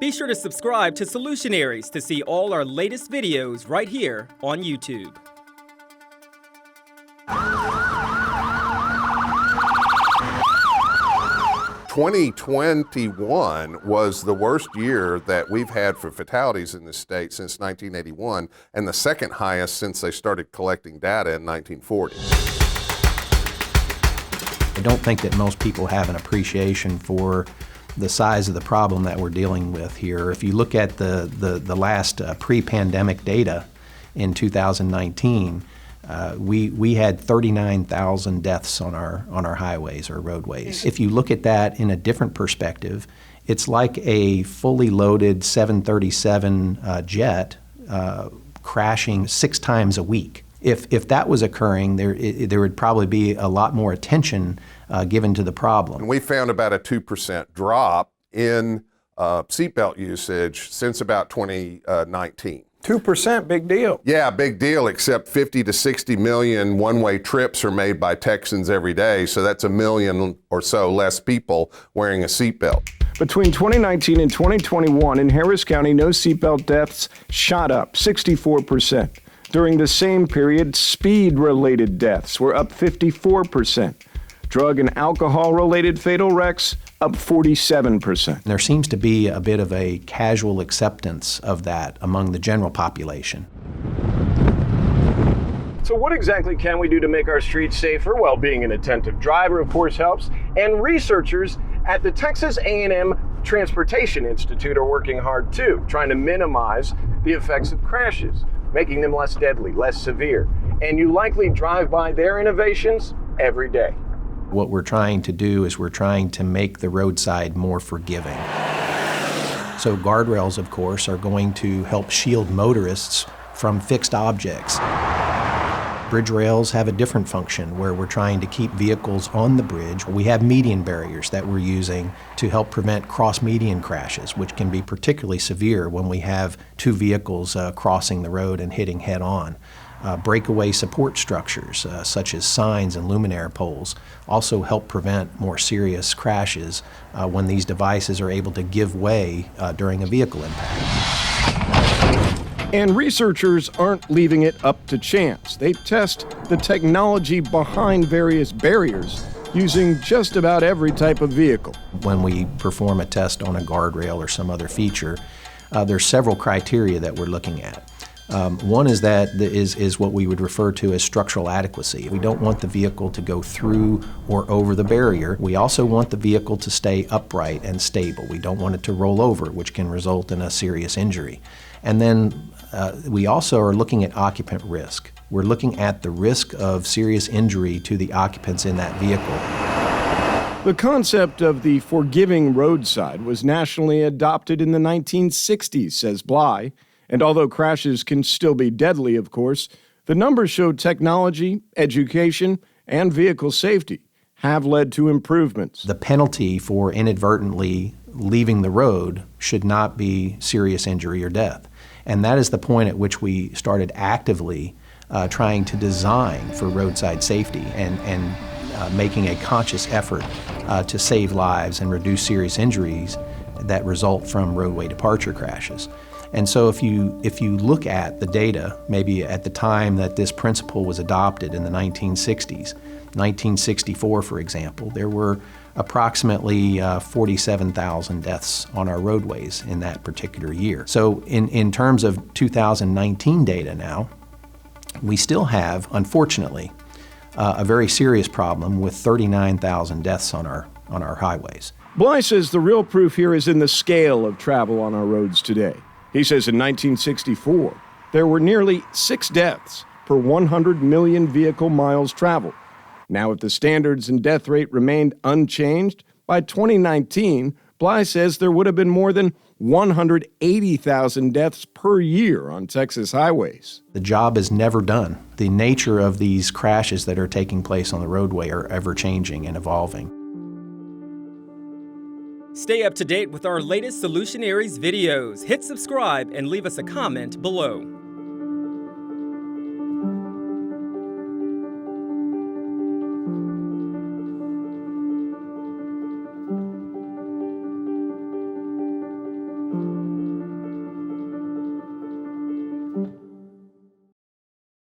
Be sure to subscribe to Solutionaries to see all our latest videos right here on YouTube. 2021 was the worst year that we've had for fatalities in the state since 1981, and the second highest since they started collecting data in 1940. I don't think that most people have an appreciation for the size of the problem that we're dealing with here. If you look at the last pre-pandemic data in 2019, we had 39,000 deaths on our highways or roadways. If you look at that in a different perspective, it's like a fully loaded 737 jet crashing 6 times a week. If that was occurring, there would probably be a lot more attention given to the problem. And we found about a 2% drop in seatbelt usage since about 2019. 2%, big deal. Yeah, big deal, except 50 to 60 million one-way trips are made by Texans every day, so that's 1 million or so less people wearing a seatbelt. Between 2019 and 2021 in Harris County, no seatbelt deaths shot up 64%. During the same period, speed-related deaths were up 54%. Drug and alcohol-related fatal wrecks up 47%. There seems to be a bit of a casual acceptance of that among the general population. So what exactly can we do to make our streets safer? Well, being an attentive driver, of course, helps. And researchers at the Texas A&M Transportation Institute are working hard, too, trying to minimize the effects of crashes, making them less deadly, less severe. And you likely drive by their innovations every day. What we're trying to do is we're trying to make the roadside more forgiving. So guardrails, of course, are going to help shield motorists from fixed objects. Bridge rails have a different function where we're trying to keep vehicles on the bridge. We have median barriers that we're using to help prevent cross-median crashes, which can be particularly severe when we have 2 vehicles crossing the road and hitting head-on. Breakaway support structures, such as signs and luminaire poles, also help prevent more serious crashes when these devices are able to give way during a vehicle impact. And researchers aren't leaving it up to chance. They test the technology behind various barriers using just about every type of vehicle. When we perform a test on a guardrail or some other feature, there's several criteria that we're looking at. One is what we would refer to as structural adequacy. We don't want the vehicle to go through or over the barrier. We also want the vehicle to stay upright and stable. We don't want it to roll over, which can result in a serious injury. And then we also are looking at occupant risk. We're looking at the risk of serious injury to the occupants in that vehicle. The concept of the forgiving roadside was nationally adopted in the 1960s, says Bly. And although crashes can still be deadly, of course, the numbers show technology, education, and vehicle safety have led to improvements. The penalty for inadvertently leaving the road should not be serious injury or death. And that is the point at which we started actively trying to design for roadside safety and making a conscious effort to save lives and reduce serious injuries that result from roadway departure crashes. And so if you look at the data, maybe at the time that this principle was adopted in the 1960s, 1964, for example, there were approximately 47,000 deaths on our roadways in that particular year. So in terms of 2019 data now, we still have, unfortunately, a very serious problem with 39,000 deaths on our highways. Bly says the real proof here is in the scale of travel on our roads today. He says in 1964, there were nearly 6 deaths per 100 million vehicle miles traveled. Now, if the standards and death rate remained unchanged, by 2019, Bly says there would have been more than 180,000 deaths per year on Texas highways. The job is never done. The nature of these crashes that are taking place on the roadway are ever-changing and evolving. Stay up to date with our latest Solutionaries videos. Hit subscribe and leave us a comment below.